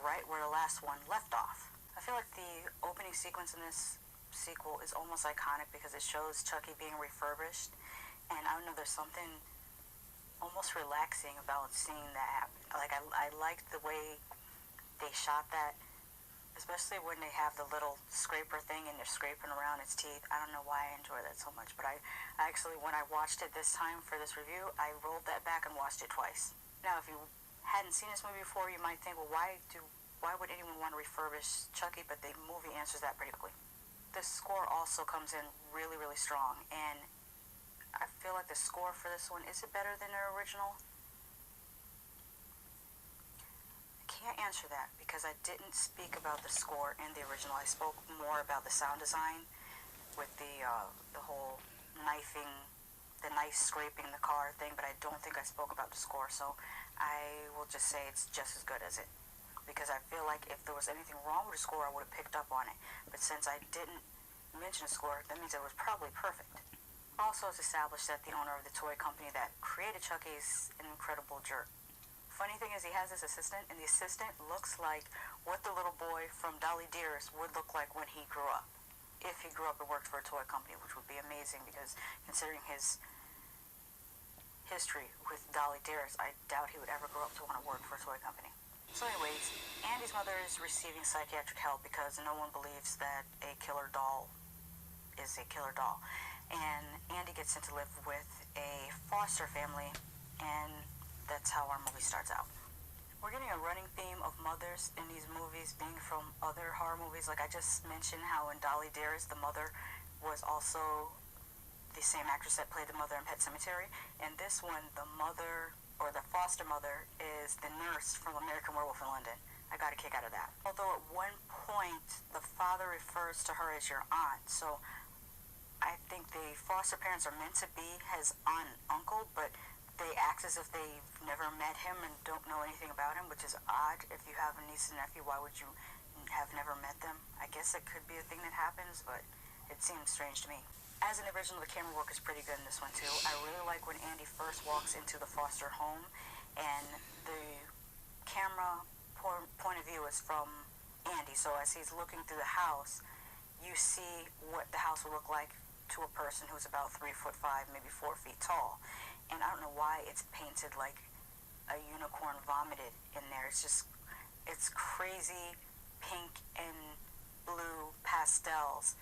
right where the last one left off. I feel like the opening sequence in this sequel is almost iconic because it shows Chucky being refurbished, and I don't know, there's something almost relaxing about seeing that happen. Like, I liked the way they shot that, especially when they have the little scraper thing and they're scraping around its teeth. I don't know why I enjoy that so much, but I actually, when I watched it this time for this review, I rolled that back and watched it twice. Now, if you hadn't seen this movie before, you might think, well, why would anyone want to refurbish Chucky? But the movie answers that pretty quickly. The score also comes in really, really strong, and I feel like the score for this one, is it better than their original? I can't answer that because I didn't speak about the score in the original. I spoke more about the sound design with the whole knifing, the knife scraping the car thing, but I don't think I spoke about the score, so I will just say it's just as good as it. Because I feel like if there was anything wrong with the score, I would have picked up on it. But since I didn't mention the score, that means it was probably perfect. Also, it's established that the owner of the toy company that created Chucky is an incredible jerk. Funny thing is, he has this assistant, and the assistant looks like what the little boy from Dolly Dearest would look like when he grew up. If he grew up and worked for a toy company, which would be amazing, because considering his history with Dolly Dearest, I doubt he would ever grow up to want to work for a toy company. So anyways, Andy's mother is receiving psychiatric help because no one believes that a killer doll is a killer doll. And Andy gets sent to live with a foster family, and that's how our movie starts out. We're getting a running theme of mothers in these movies being from other horror movies. Like I just mentioned how in Dolly Dearest, the mother was also the same actress that played the mother in Pet Sematary. And this one, the mother, or the foster mother, is the nurse from American Werewolf in London. I got a kick out of that. Although at one point, the father refers to her as your aunt. So I think the foster parents are meant to be his aunt and uncle, but they act as if they've never met him and don't know anything about him, which is odd. If you have a niece and nephew, why would you have never met them? I guess it could be a thing that happens, but it seems strange to me. As an original, the camera work is pretty good in this one too. I really like when Andy first walks into the foster home, and the camera point of view is from Andy. So as he's looking through the house, you see what the house will look like to a person who's about 3'5", maybe 4 feet tall. And I don't know why it's painted like a unicorn vomited in there. It's crazy pink and blue pastels,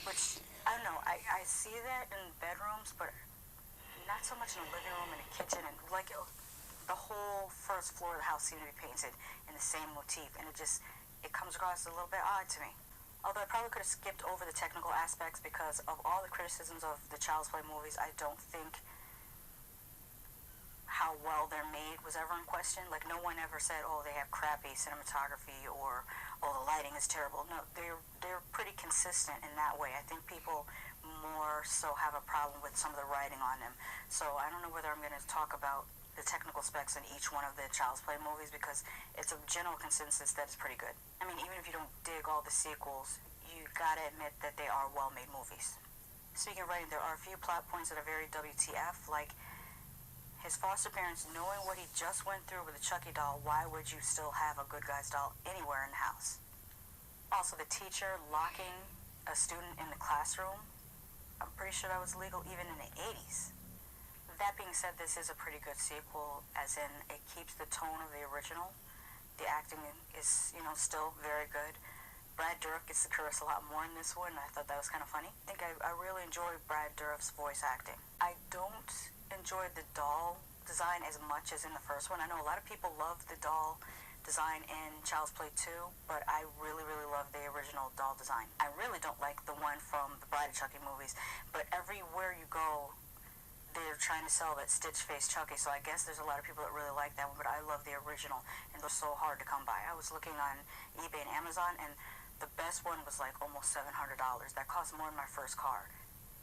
which, I don't know, I see that in bedrooms, but not so much in a living room and a kitchen, and like the whole first floor of the house seemed to be painted in the same motif, and it comes across a little bit odd to me. Although I probably could have skipped over the technical aspects because of all the criticisms of the Child's Play movies, I don't think how well they're made was ever in question. Like, no one ever said, oh, they have crappy cinematography, or, oh, the lighting is terrible. No, they're pretty consistent in that way. I think people more so have a problem with some of the writing on them. So I don't know whether I'm going to talk about the technical specs in each one of the Child's Play movies, because it's a general consensus that it's pretty good. I mean, even if you don't dig all the sequels, you gotta admit that they are well-made movies. Speaking of writing, there are a few plot points that are very WTF, like his foster parents knowing what he just went through with the Chucky doll. Why would you still have a good guy's doll anywhere in the house? Also, the teacher locking a student in the classroom. I'm pretty sure that was legal even in the 80s. That being said, this is a pretty good sequel, as in it keeps the tone of the original. The acting is, still very good. Brad Dourif gets to curse a lot more in this one. I thought that was kind of funny. I think I really enjoy Brad Dourif's voice acting. I don't enjoy the doll design as much as in the first one. I know a lot of people love the doll design in Child's Play 2, but I really, really love the original doll design. I really don't like the one from the Bride of Chucky movies, but everywhere you go, they're trying to sell that stitch-faced Chucky, so I guess there's a lot of people that really like that one, but I love the original, and they're so hard to come by. I was looking on eBay and Amazon, and the best one was like almost $700. That cost more than my first car,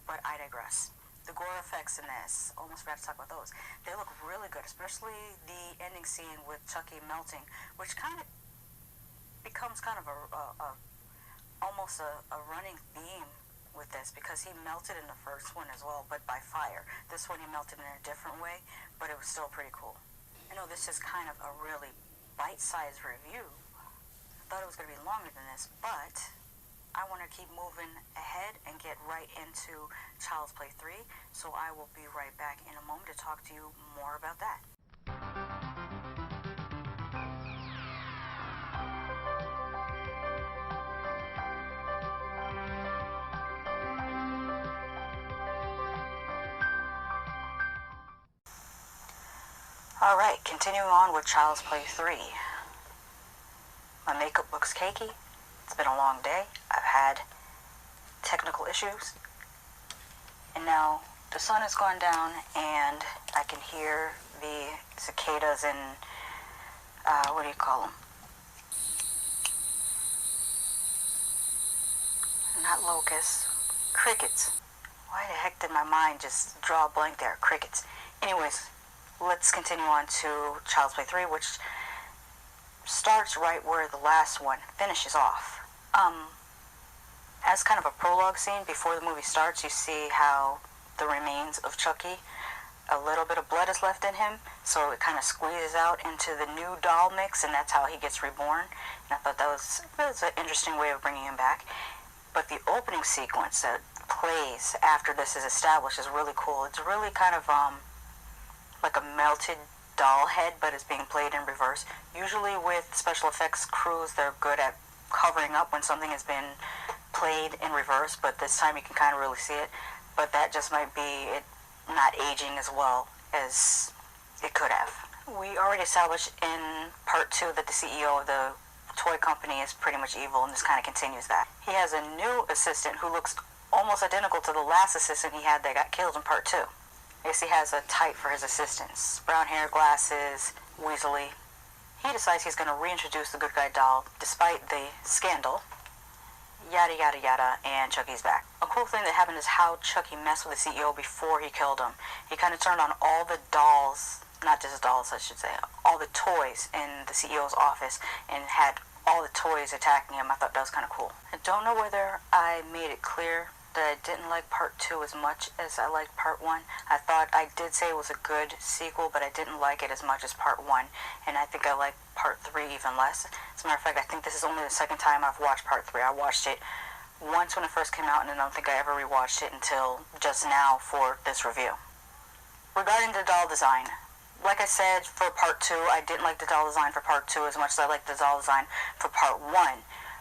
but I digress. The gore effects in this, almost forgot to talk about those. They look really good, especially the ending scene with Chucky melting, which kind of becomes kind of almost a running theme with this, because he melted in the first one as well, but by fire. This one he melted in a different way, but it was still pretty cool. I know this is kind of a really bite-sized review. thought it was going to be longer than this, but I want to keep moving ahead and get right into Child's Play 3, so I will be right back in a moment to talk to you more about that. Alright, continuing on with Child's Play 3. My makeup looks cakey. It's been a long day. I've had technical issues. And now the sun has gone down and I can hear the cicadas and, what do you call them? Not locusts. Crickets. Why the heck did my mind just draw a blank there? Crickets. Anyways, let's continue on to Child's Play 3, which starts right where the last one finishes off. As kind of a prologue scene before the movie starts, you see how the remains of Chucky, a little bit of blood is left in him, so it kind of squeezes out into the new doll mix, and that's how he gets reborn. And I thought that was an interesting way of bringing him back. But the opening sequence that plays after this is established is really cool. It's really kind of like a melted doll head, but it's being played in reverse. Usually with special effects crews, they're good at covering up when something has been played in reverse, but this time you can kind of really see it. But that just might be it not aging as well as it could have. We already established in part 2 that the CEO of the toy company is pretty much evil, and this kind of continues that. He has a new assistant who looks almost identical to the last assistant he had that got killed in part 2. I guess he has a type for his assistants. Brown hair, glasses, weaselly. He decides he's going to reintroduce the good guy doll despite the scandal. Yada yada yada, and Chucky's back. A cool thing that happened is how Chucky messed with the CEO before he killed him. He kind of turned on all the dolls, not just dolls I should say, all the toys in the CEO's office and had all the toys attacking him. I thought that was kind of cool. I don't know whether I made it clear that I didn't like part 2 as much as I liked part 1. I thought I did say it was a good sequel, but I didn't like it as much as part 1, and I think I like part 3 even less. As a matter of fact, I think this is only the second time I've watched part 3. I watched it once when it first came out, and I don't think I ever rewatched it until just now for this review. Regarding the doll design, like I said, for part 2, I didn't like the doll design for part 2 as much as I liked the doll design for part 1.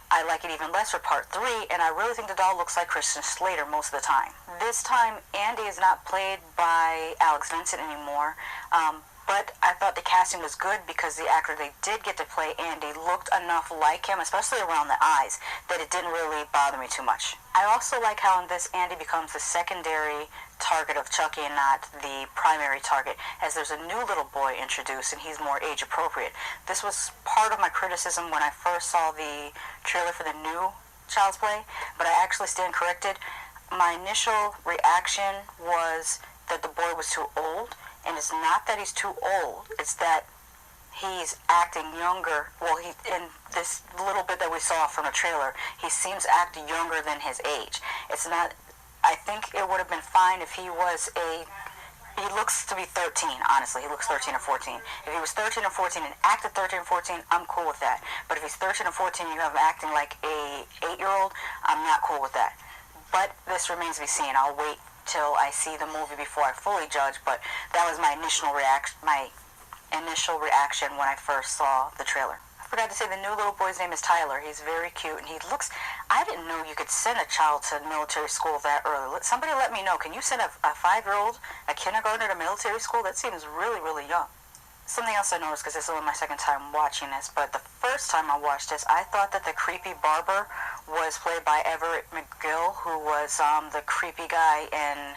I like it even less for part 3, and I really think the doll looks like Christian Slater most of the time. This time, Andy is not played by Alex Vincent anymore, but I thought the casting was good because the actor they did get to play Andy looked enough like him, especially around the eyes, that it didn't really bother me too much. I also like how in this Andy becomes the secondary target of Chucky and not the primary target, as there's a new little boy introduced and he's more age appropriate. This was part of my criticism when I first saw the trailer for the new Child's Play, but I actually stand corrected. My initial reaction was that the boy was too old, and it's not that he's too old, it's that he's acting younger. Well, in this little bit that we saw from the trailer, he seems to act younger than his age. It's not, I think it would have been fine if he was he looks to be 13, honestly. He looks 13 or 14. If he was 13 or 14 and acted 13 or 14, I'm cool with that. But if he's 13 or 14 and you have him acting like a 8-year-old, I'm not cool with that. But this remains to be seen. I'll wait till I see the movie before I fully judge, but that was my initial reaction when I first saw the trailer. I forgot to say the new little boy's name is Tyler. He's very cute, and he looks, I didn't know you could send a child to military school that early. Somebody let me know. Can you send a 5-year-old, a kindergartner to military school? That seems really, really young. Something else I noticed, because this is only my second time watching this, but the first time I watched this, I thought that the creepy barber was played by Everett McGill, who was the creepy guy in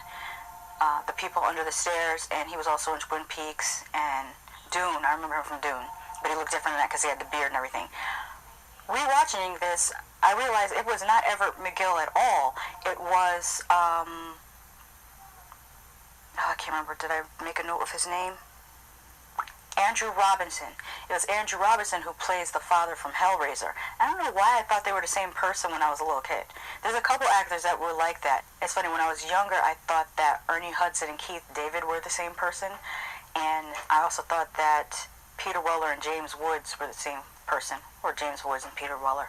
The People Under the Stairs, and he was also in Twin Peaks and Dune. I remember him from Dune, but he looked different than that because he had the beard and everything. Rewatching this, I realized it was not Everett McGill at all. It was, I can't remember, did I make a note of his name? Andrew Robinson. It was Andrew Robinson who plays the father from Hellraiser. I don't know why I thought they were the same person when I was a little kid. There's a couple actors that were like that. It's funny, when I was younger, I thought that Ernie Hudson and Keith David were the same person. And I also thought that Peter Weller and James Woods were the same person, or James Woods and Peter Weller.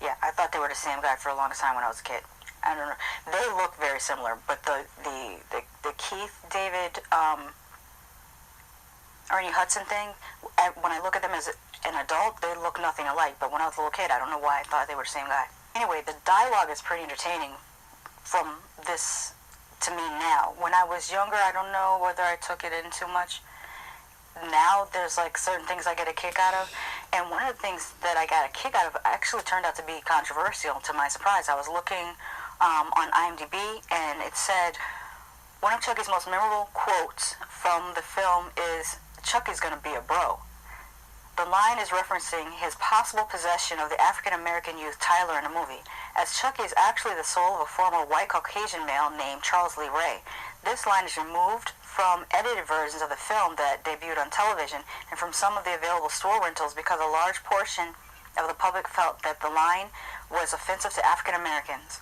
Yeah, I thought they were the same guy for a long time when I was a kid. I don't know. They look very similar, but the Keith David Ernie Hudson thing, when I look at them as an adult, they look nothing alike. But when I was a little kid, I don't know why I thought they were the same guy. Anyway, the dialogue is pretty entertaining from this to me now. When I was younger, I don't know whether I took it in too much. Now there's like certain things I get a kick out of, and one of the things that I got a kick out of actually turned out to be controversial to my surprise. I was looking on IMDb, and it said one of Chucky's most memorable quotes from the film is, "Chucky's gonna be a bro." The line is referencing his possible possession of the African-American youth Tyler in the movie, as Chucky is actually the soul of a former white Caucasian male named Charles Lee Ray. This line is removed from edited versions of the film that debuted on television and from some of the available store rentals because a large portion of the public felt that the line was offensive to African Americans.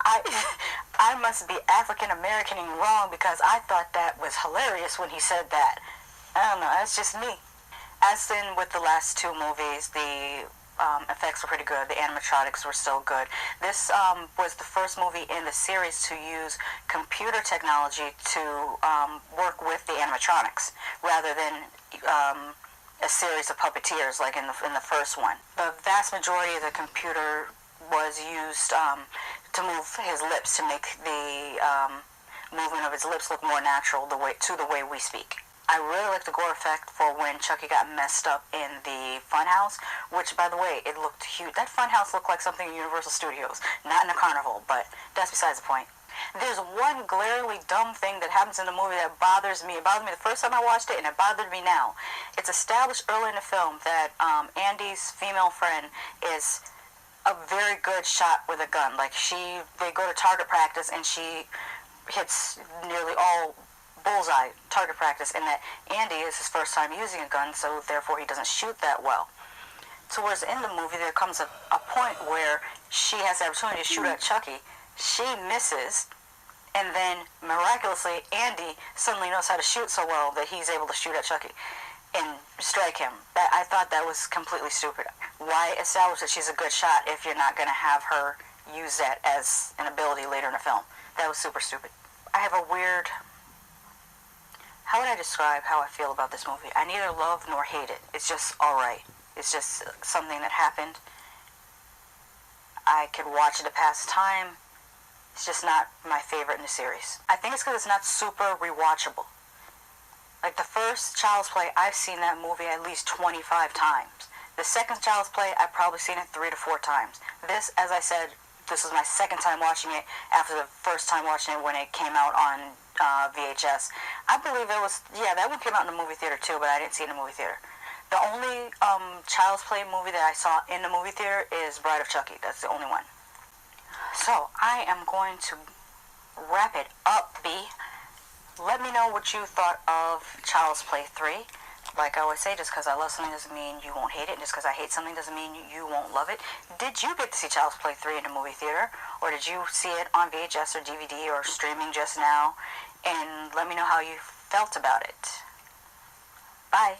I must be African Americaning wrong because I thought that was hilarious when he said that. I don't know, that's just me. As in with the last two movies, the effects were pretty good. The animatronics were still good. This was the first movie in the series to use computer technology to work with the animatronics rather than a series of puppeteers like in the first one. The vast majority of the computer was used to move his lips, to make the movement of his lips look more natural to the way we speak. I really like the gore effect for when Chucky got messed up in the funhouse, which, by the way, it looked huge. That funhouse looked like something in Universal Studios, not in a carnival, but that's besides the point. There's one glaringly dumb thing that happens in the movie that bothers me. It bothered me the first time I watched it, and it bothered me now. It's established early in the film that Andy's female friend is a very good shot with a gun. Like, they go to target practice, and she hits nearly all bullseye target practice, and that Andy is his first time using a gun, so therefore he doesn't shoot that well. Towards the end of the movie, there comes a point where she has the opportunity to shoot at Chucky. She misses, and then miraculously, Andy suddenly knows how to shoot so well that he's able to shoot at Chucky and strike him. I thought that was completely stupid. Why establish that she's a good shot if you're not going to have her use that as an ability later in the film? That was super stupid. I have a weird... How would I describe how I feel about this movie? I neither love nor hate it. It's just alright. It's just something that happened. I could watch it to pass time. It's just not my favorite in the series. I think it's because it's not super rewatchable. Like the first Child's Play, I've seen that movie at least 25 times. The second Child's Play, I've probably seen it 3 to 4 times. This, as I said, this was my second time watching it after the first time watching it when it came out on VHS. I believe it was, yeah, that one came out in the movie theater too, but I didn't see it in the movie theater. The only Child's Play movie that I saw in the movie theater is Bride of Chucky. That's the only one. So, I am going to wrap it up, B. Let me know what you thought of Child's Play 3. Like I always say, just because I love something doesn't mean you won't hate it. Just because I hate something doesn't mean you won't love it. Did you get to see Child's Play 3 in the movie theater? Or did you see it on VHS or DVD or streaming just now? And let me know how you felt about it. Bye.